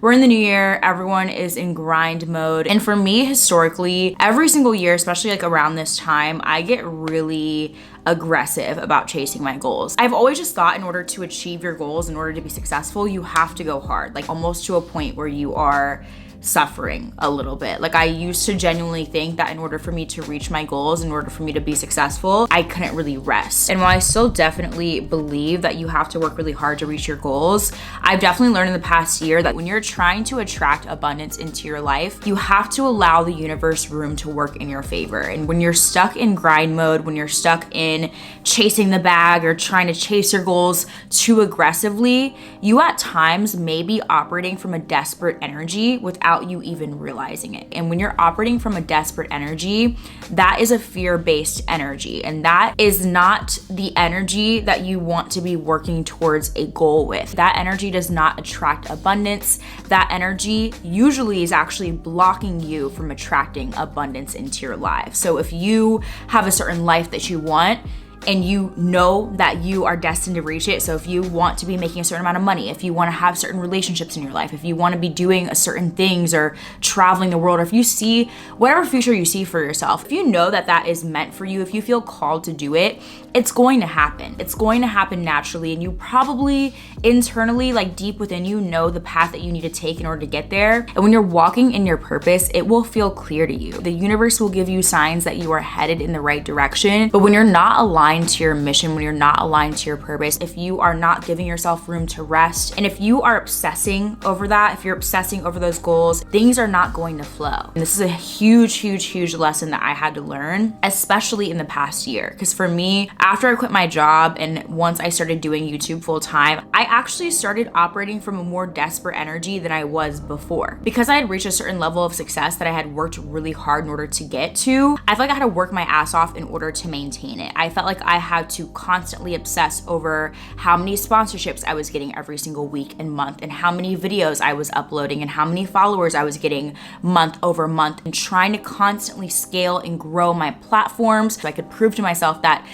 We're in the new year, everyone is in grind mode. And for me, historically, every single year, especially like around this time, I get really aggressive about chasing my goals. I've always just thought in order to achieve your goals, in order to be successful, you have to go hard, like almost to a point where you are suffering a little bit. Like I used to genuinely think that in order for me to reach my goals, in order for me to be successful, I couldn't really rest. And while I still definitely believe that you have to work really hard to reach your goals, I've definitely learned in the past year that when you're trying to attract abundance into your life, you have to allow the universe room to work in your favor. And when you're stuck in grind mode, when you're stuck in chasing the bag or trying to chase your goals too aggressively, you at times may be operating from a desperate energy without you even realizing it. And when you're operating from a desperate energy, that is a fear-based energy. And that is not the energy that you want to be working towards a goal with. That energy does not attract abundance. That energy usually is actually blocking you from attracting abundance into your life. So if you have a certain life that you want, and you know that you are destined to reach it. So if you want to be making a certain amount of money, if you want to have certain relationships in your life, if you want to be doing certain things or traveling the world, or if you see whatever future you see for yourself, if you know that that is meant for you, if you feel called to do it, it's going to happen. It's going to happen naturally. And you probably internally, like deep within you, know the path that you need to take in order to get there. And when you're walking in your purpose, it will feel clear to you. The universe will give you signs that you are headed in the right direction. But when you're not aligned to your mission, when you're not aligned to your purpose, if you are not giving yourself room to rest, and if you are obsessing over that, if you're obsessing over those goals, things are not going to flow. And this is a huge lesson that I had to learn, especially in the past year. Because for me, after I quit my job and once I started doing YouTube full time, I actually started operating from a more desperate energy than I was before. Because I had reached a certain level of success that I had worked really hard in order to get to, I felt like I had to work my ass off in order to maintain it. I felt like I had to constantly obsess over how many sponsorships I was getting every single week and month, and how many videos I was uploading, and how many followers I was getting month over month, and trying to constantly scale and grow my platforms so I could prove to myself that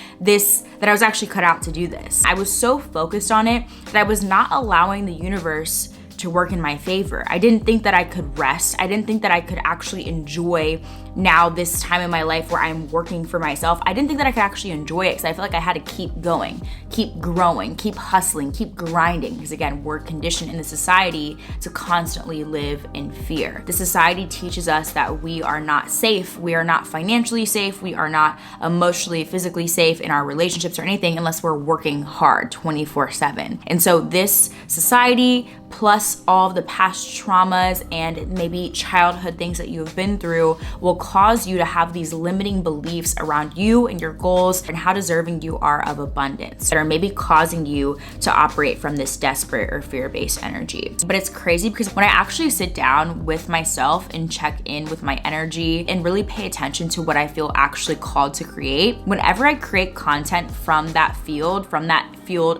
I was actually cut out to do this. I was so focused on it that I was not allowing the universe to work in my favor. I didn't think that I could rest. I didn't think that I could actually enjoy now this time in my life where I'm working for myself. I didn't think that I could actually enjoy it because I felt like I had to keep going, keep growing, keep hustling, keep grinding. Because again, we're conditioned in the society to constantly live in fear. The society teaches us that we are not safe. We are not financially safe. We are not emotionally, physically safe in our relationships or anything unless we're working hard 24/7. And so this society, plus all of the past traumas and maybe childhood things that you have been through, will cause you to have these limiting beliefs around you and your goals and how deserving you are of abundance that are maybe causing you to operate from this desperate or fear-based energy. But it's crazy because when I actually sit down with myself and check in with my energy and really pay attention to what I feel actually called to create, whenever I create content from that field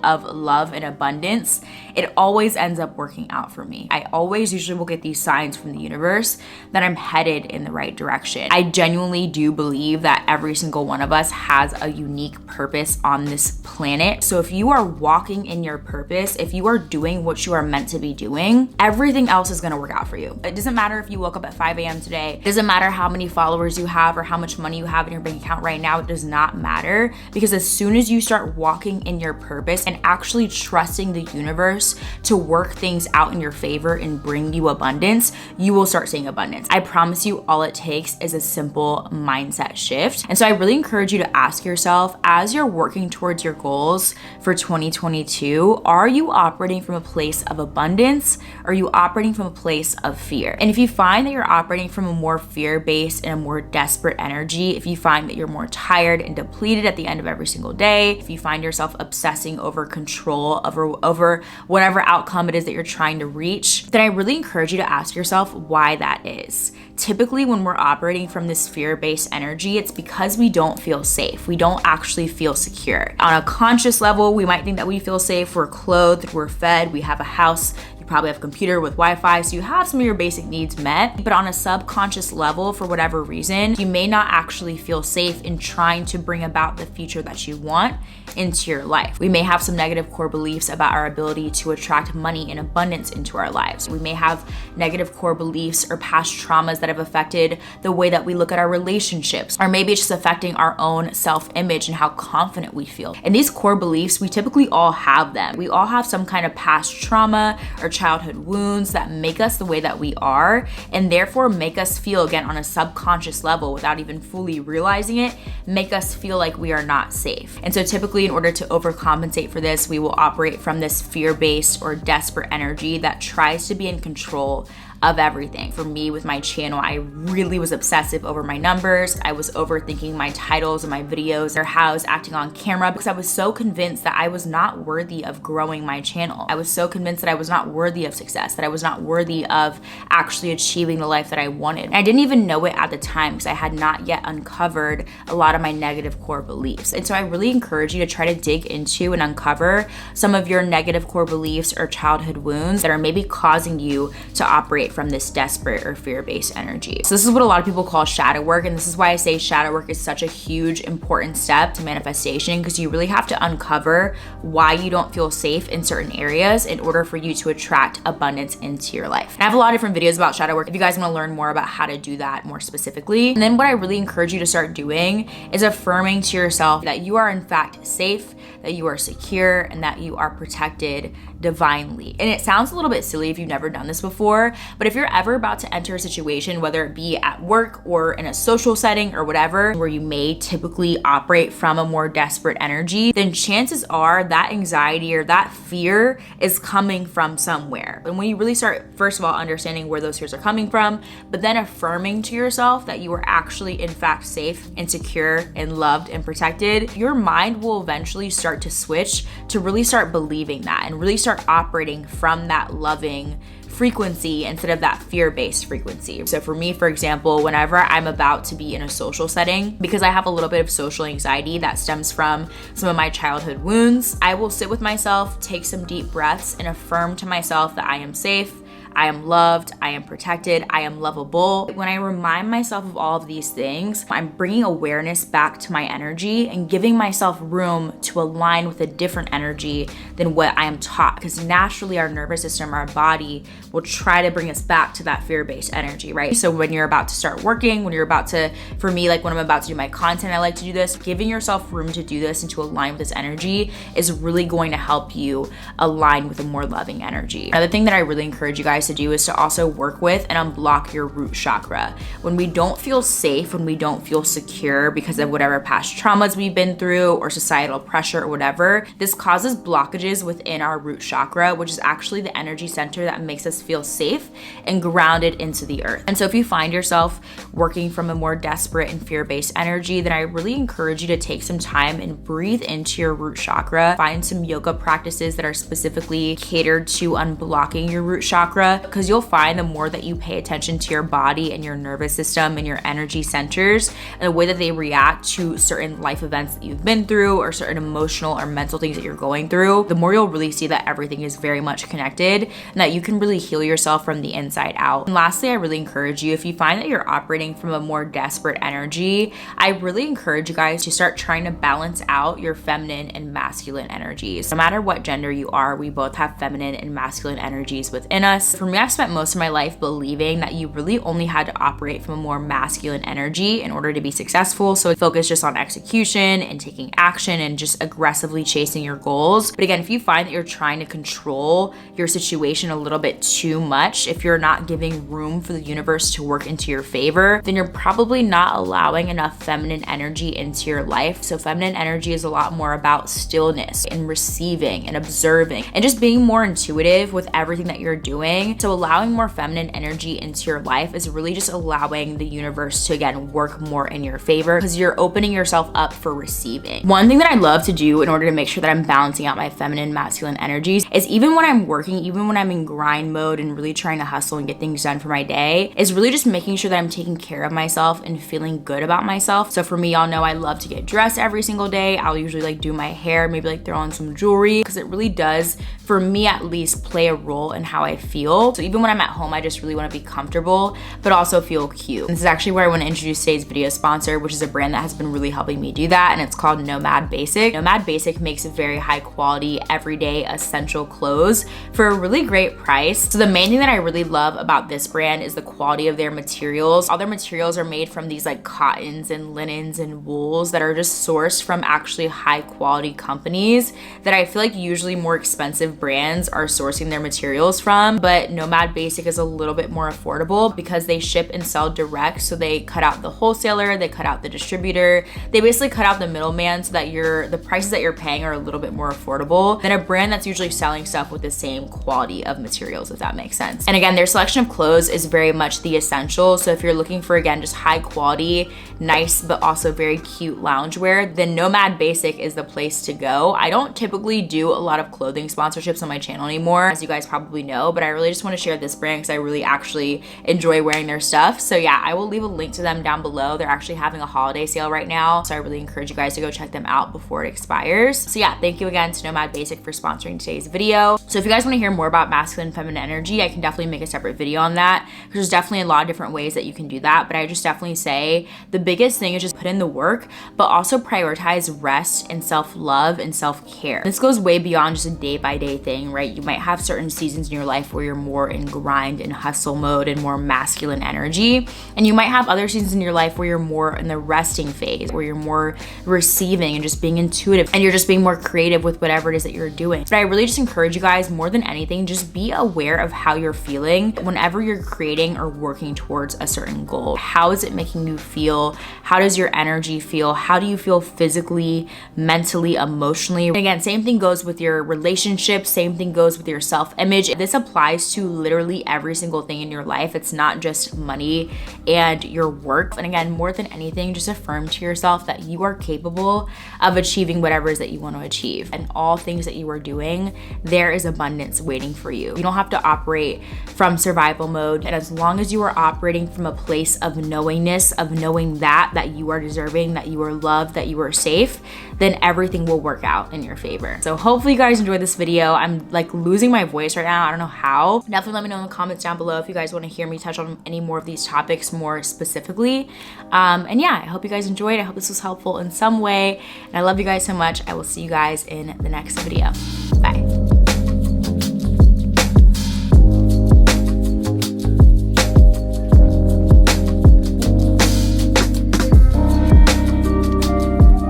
of love and abundance, it always ends up working out for me. I always usually will get these signs from the universe that I'm headed in the right direction. I genuinely do believe that every single one of us has a unique purpose on this planet. So if you are walking in your purpose, if you are doing what you are meant to be doing, everything else is gonna work out for you. It doesn't matter if you woke up at 5 a.m. today. It doesn't matter how many followers you have or how much money you have in your bank account right now. It does not matter, because as soon as you start walking in your purpose and actually trusting the universe to work things out in your favor and bring you abundance, you will start seeing abundance. I promise you, all it takes is a simple mindset shift. And so I really encourage you to ask yourself, as you're working towards your goals for 2022, are you operating from a place of abundance? Or are you operating from a place of fear? And if you find that you're operating from a more fear-based and a more desperate energy, if you find that you're more tired and depleted at the end of every single day, if you find yourself obsessing over control, over whatever outcome it is that you're trying to reach, then I really encourage you to ask yourself why that is. Typically, when we're operating from this fear-based energy, it's because we don't feel safe. We don't actually feel secure. On a conscious level, we might think that we feel safe. We're clothed, we're fed, we have a house, You probably have a computer with Wi-Fi, so you have some of your basic needs met. But on a subconscious level, for whatever reason, you may not actually feel safe in trying to bring about the future that you want into your life. We may have some negative core beliefs about our ability to attract money in abundance into our lives. We may have negative core beliefs or past traumas that have affected the way that we look at our relationships, or maybe it's just affecting our own self-image and how confident we feel. And these core beliefs, we typically all have them. We all have some kind of past trauma or childhood wounds that make us the way that we are, and therefore make us feel, again, on a subconscious level without even fully realizing it, make us feel like we are not safe. And so typically, in order to overcompensate for this, we will operate from this fear-based or desperate energy that tries to be in control of everything. For me, with my channel, I really was obsessive over my numbers. I was overthinking my titles and my videos or how I was acting on camera because I was so convinced that I was not worthy of growing my channel. I was so convinced that I was not worthy of success, that I was not worthy of actually achieving the life that I wanted. And I didn't even know it at the time because I had not yet uncovered a lot of my negative core beliefs. And so I really encourage you to try to dig into and uncover some of your negative core beliefs or childhood wounds that are maybe causing you to operate from this desperate or fear-based energy. So this is what a lot of people call shadow work, and this is why I say shadow work is such a huge, important step to manifestation, because you really have to uncover why you don't feel safe in certain areas in order for you to attract abundance into your life. And I have a lot of different videos about shadow work if you guys want to learn more about how to do that more specifically. And then what I really encourage you to start doing is affirming to yourself that you are in fact safe, that you are secure, and that you are protected divinely. And it sounds a little bit silly if you've never done this before, but if you're ever about to enter a situation, whether it be at work or in a social setting or whatever, where you may typically operate from a more desperate energy, then chances are that anxiety or that fear is coming from somewhere. And when you really start, first of all, understanding where those fears are coming from, but then affirming to yourself that you are actually in fact safe and secure and loved and protected, your mind will eventually start to switch to really start believing that and really start operating from that loving frequency instead of that fear-based frequency. So for me, for example, whenever I'm about to be in a social setting, because I have a little bit of social anxiety that stems from some of my childhood wounds, I will sit with myself, take some deep breaths, and affirm to myself that I am safe, I am loved, I am protected, I am lovable. When I remind myself of all of these things, I'm bringing awareness back to my energy and giving myself room to align with a different energy than what I am taught. Because naturally our nervous system, our body will try to bring us back to that fear-based energy, right? So when you're about to start working, when you're about to, for me, like when I'm about to do my content, I like to do this, giving yourself room to do this and to align with this energy is really going to help you align with a more loving energy. Another thing that I really encourage you guys to do is to also work with and unblock your root chakra. When we don't feel safe, when we don't feel secure because of whatever past traumas we've been through or societal pressure or whatever, this causes blockages within our root chakra, which is actually the energy center that makes us feel safe and grounded into the earth. And so if you find yourself working from a more desperate and fear-based energy, then I really encourage you to take some time and breathe into your root chakra. Find some yoga practices that are specifically catered to unblocking your root chakra, because you'll find the more that you pay attention to your body and your nervous system and your energy centers and the way that they react to certain life events that you've been through or certain emotional or mental things that you're going through, the more you'll really see that everything is very much connected and that you can really heal yourself from the inside out. And lastly, I really encourage you, if you find that you're operating from a more desperate energy, I really encourage you guys to start trying to balance out your feminine and masculine energies. No matter what gender you are, we both have feminine and masculine energies within us. For me, I've spent most of my life believing that you really only had to operate from a more masculine energy in order to be successful. So focus just on execution and taking action and just aggressively chasing your goals. But again, if you find that you're trying to control your situation a little bit too much, if you're not giving room for the universe to work into your favor, then you're probably not allowing enough feminine energy into your life. So feminine energy is a lot more about stillness and receiving and observing and just being more intuitive with everything that you're doing doing. So allowing more feminine energy into your life is really just allowing the universe to, again, work more in your favor because you're opening yourself up for receiving. One thing that I love to do in order to make sure that I'm balancing out my feminine, masculine energies is even when I'm working, even when I'm in grind mode and really trying to hustle and get things done for my day, is really just making sure that I'm taking care of myself and feeling good about myself. So for me, y'all know I love to get dressed every single day. I'll usually like do my hair, maybe like throw on some jewelry, because it really does, for me at least, play a role in how I feel. So even when I'm at home, I just really want to be comfortable, but also feel cute. This is actually where I want to introduce today's video sponsor, which is a brand that has been really helping me do that, and it's called NOMADBASIC. NOMADBASIC makes very high quality, everyday, essential clothes for a really great price. So the main thing that I really love about this brand is the quality of their materials. All their materials are made from these like cottons and linens and wools that are just sourced from actually high quality companies that I feel like usually more expensive brands are sourcing their materials from, but NOMADBASIC is a little bit more affordable because they ship and sell direct. So they cut out the wholesaler, they cut out the distributor, they basically cut out the middleman so that the prices that you're paying are a little bit more affordable than a brand that's usually selling stuff with the same quality of materials, if that makes sense. And again, their selection of clothes is very much the essential. So if you're looking for, again, just high quality, nice, but also very cute loungewear, then NOMADBASIC is the place to go. I don't typically do a lot of clothing sponsorships on my channel anymore, as you guys probably know, but I really just want to share this brand because I really actually enjoy wearing their stuff. So yeah, I will leave a link to them down below. They're actually having a holiday sale right now, so I really encourage you guys to go check them out before it expires. So yeah, thank you again to NOMADBASIC for sponsoring today's video. So if you guys want to hear more about masculine and feminine energy, I can definitely make a separate video on that, because there's definitely a lot of different ways that you can do that. But I just definitely say the biggest thing is just put in the work, but also prioritize rest and self-love and self-care. This goes way beyond just a day-by-day thing, right? You might have certain seasons in your life where you're more in grind and hustle mode and more masculine energy, and you might have other seasons in your life where you're more in the resting phase, where you're more receiving and just being intuitive, and you're just being more creative with whatever it is that you're doing. But I really just encourage you guys, more than anything, just be aware of how you're feeling whenever you're creating or working towards a certain goal. How is it making you feel? How does your energy feel? How do you feel physically, mentally, emotionally? And again, same thing goes with your relationships, same thing goes with your self-image. This applies to literally every single thing in your life. It's not just money and your work. And again, more than anything, just affirm to yourself that you are capable of achieving whatever it is that you want to achieve. And all things that you are doing, there is abundance waiting for you. You don't have to operate from survival mode. And as long as you are operating from a place of knowingness, of knowing that you are deserving, that you are loved, that you are safe, then everything will work out in your favor. So hopefully you guys enjoyed this video. I'm like losing my voice right now. I don't know how. Definitely let me know in the comments down below if you guys want to hear me touch on any more of these topics more specifically. And yeah, I hope you guys enjoyed. I hope this was helpful in some way. And I love you guys so much. I will see you guys in the next video. Bye.